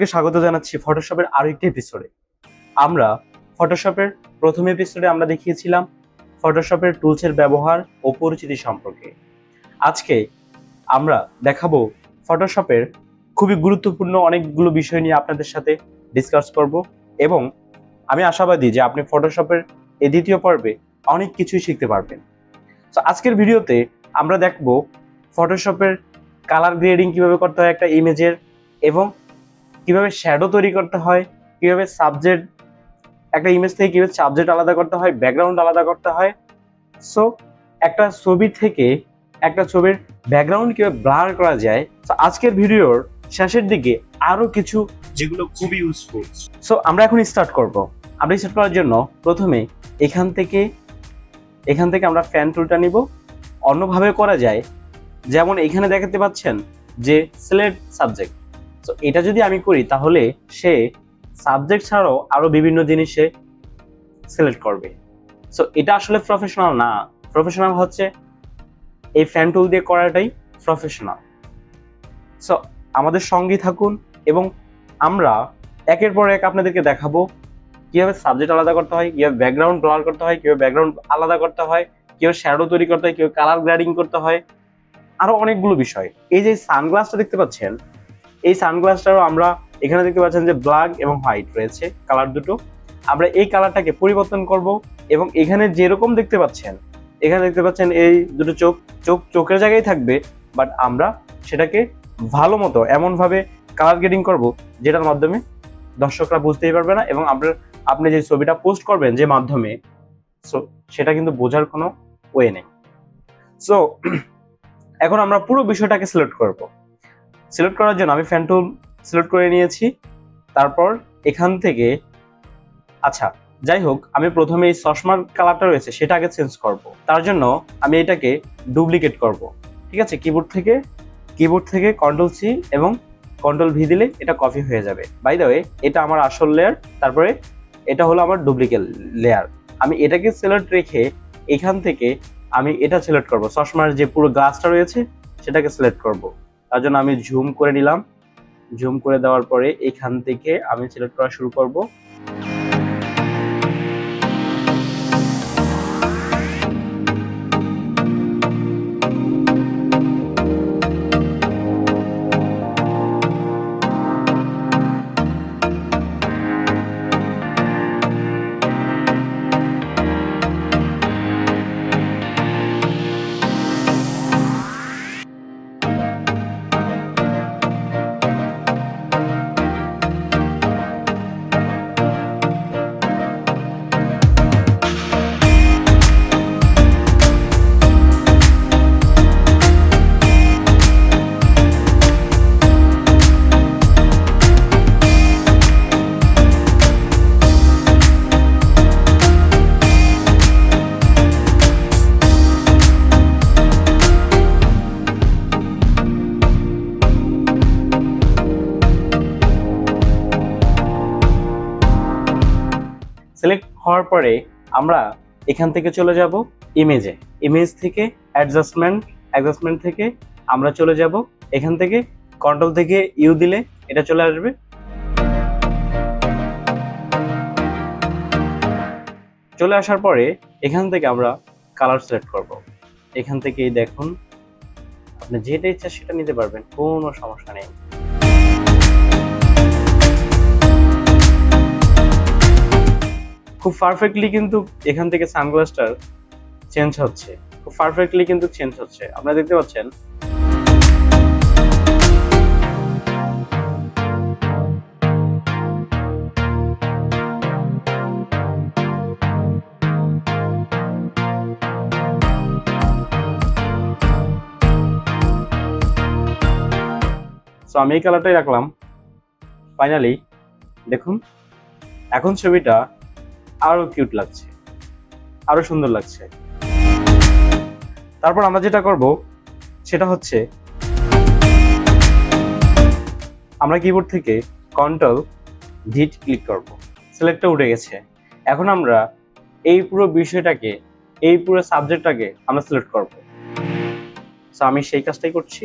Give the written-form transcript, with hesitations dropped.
স্বাগত জানাচ্ছি ফটোশপের আরো একটি এপিসোডে। আমরা ফটোশপের প্রথম এপিসোডে আমরা দেখিয়েছিলাম ফটোশপের টুলসের ব্যবহার ও পরিচিতি সম্পর্কে। আজকে আমরা দেখাবো ফটোশপের খুবই গুরুত্বপূর্ণ অনেকগুলো বিষয় নিয়ে আপনাদের সাথে ডিসকাস করব এবং আমি আশাবাদী যে আপনি ফটোশপের এই দ্বিতীয় পর্বে অনেক কিছুই শিখতে পারবেন। তো আজকের ভিডিওতে আমরা দেখব ফটোশপের কালার গ্রেডিং কিভাবে করতে হয় একটা ইমেজের, এবং কিভাবে শ্যাডো তৈরি করতে হয়, কিভাবে সাবজেক্ট একটা ইমেজ থেকে কিভাবে সাবজেক্ট আলাদা করতে হয়, ব্যাকগ্রাউন্ড আলাদা করতে হয়। সো একটা ছবি থেকে একটা ছবির ব্যাকগ্রাউন্ড কিভাবে ব্লার করা যায়। তো আজকের ভিডিওর শেষের দিকে আরো কিছু যেগুলো খুবই ইউজফুল। সো আমরা এখন স্টার্ট করব। আমরা স্টার্ট করার জন্য প্রথমে এখান থেকে আমরা ফ্যান টুলটা নিব। অন্যভাবে করা যায়, যেমন এখানে দেখাতে পাচ্ছেন যে সিলেক্ট সাবজেক্ট। তো এটা যদি আমি করি তাহলে সে সাবজেক্ট ছাড়াও আরো বিভিন্ন জিনিস সে সিলেক্ট করবে। সো এটা আসলে প্রফেশনাল না। প্রফেশনাল হচ্ছে এই ফ্যান টুল দিয়ে করাটাই প্রফেশনাল। সো আমাদের সঙ্গেই থাকুন এবং আমরা একের পর এক আপনাদেরকে দেখাবো কিভাবে সাবজেক্ট আলাদা করতে হয়, কিভাবে ব্যাকগ্রাউন্ড ব্লার করতে হয়, কিভাবে ব্যাকগ্রাউন্ড আলাদা করতে হয়, কিভাবে শ্যাডো তৈরি করতে হয়, কিভাবে কালার গ্রেডিং করতে হয়, আরো অনেকগুলো বিষয়। এই যে সানগ্লাসটা দেখতে পাচ্ছেন, এই সানগ্লাসটারও আমরা এখানে দেখতে পাচ্ছেন যে ব্ল্যাক এবং হোয়াইট রয়েছে কালার দুটো। আমরা এই কালারটাকে পরিবর্তন করব এবং এখানে যেরকম দেখতে পাচ্ছেন, এখানে দেখতে পাচ্ছেন এই দুটো চোখের জায়গায় থাকবে, বাট আমরা সেটাকে ভালো মতো এমনভাবে কালার গ্রেডিং করব যেটার মাধ্যমে দর্শকরা বুঝতেই পারবে না, এবং আপনি যে ছবিটা পোস্ট করবেন যে মাধ্যমে, সো সেটা কিন্তু বোঝার কোনো ওয়ে নেই। সো এখন আমরা পুরো বিষয়টাকে সিলেক্ট করব। সিলেক্ট করার জন্য আমি ফ্যান টুল সিলেক্ট করে নিয়েছি। তারপর এখান থেকে আচ্ছা যাই হোক, আমি প্রথমে এই চশমার কালারটা রয়েছে সেটা আগে চেঞ্জ করব। তার জন্য আমি এটাকে ডুপ্লিকেট করব। ঠিক আছে, কিবোর্ড থেকে কন্ট্রোল সি এবং কন্ট্রোল ভি দিলে এটা কপি হয়ে যাবে। বাই দ্য ওয়ে, এটা আমার আসল লেয়ার, তারপরে এটা হলো আমার ডুপ্লিকেট লেয়ার। আমি এটাকে সিলেক্ট রেখে এখান থেকে আমি এটা সিলেক্ট করব, চশমার যে পুরো গ্লাসটা রয়েছে সেটাকে সিলেক্ট করব। তার জন্য আমি জুম করে নিলাম। জুম করে দেওয়ার পরে এখান থেকে আমি সিলেক্ট করা শুরু করব। সিলেক্ট হওয়ার পরে আমরা এখান থেকে চলে যাব ইমেজে। ইমেজ থেকে অ্যাডজাস্টমেন্ট থেকে আমরা চলে যাব এখান থেকে কন্ট্রোল থেকে ইউ দিলে এটা চলে আসবে। চলে আসার পরে এখান থেকে আমরা কালার সিলেক্ট করব। এখান থেকেই দেখুন, আপনি যেটা ইচ্ছা সেটা নিতে পারবেন, কোনো সমস্যা নেই। খুব পারফেক্টলি কিন্তু এখান থেকে সানগ্লাসটার চেঞ্জ হচ্ছে, খুব পারফেক্টলি কিন্তু চেঞ্জ হচ্ছে, আপনারা দেখতে পাচ্ছেন। সো আমি এই কালারটাই রাখলাম। ফাইনালি দেখুন, এখন ছবিটা আরো কিউট লাগছে, আরো সুন্দর লাগছে। তারপর আমরা যেটা করব সেটা হচ্ছে আমরা কিবোর্ড থেকে কন্ট্রোল ভি ক্লিক করব। সিলেক্টটা উঠে গেছে। এখন আমরা এই পুরো বিষয়টাকে, এই পুরো সাবজেক্টটাকে আমরা সিলেক্ট করব। সো আমি সেই কাজটাই করছি।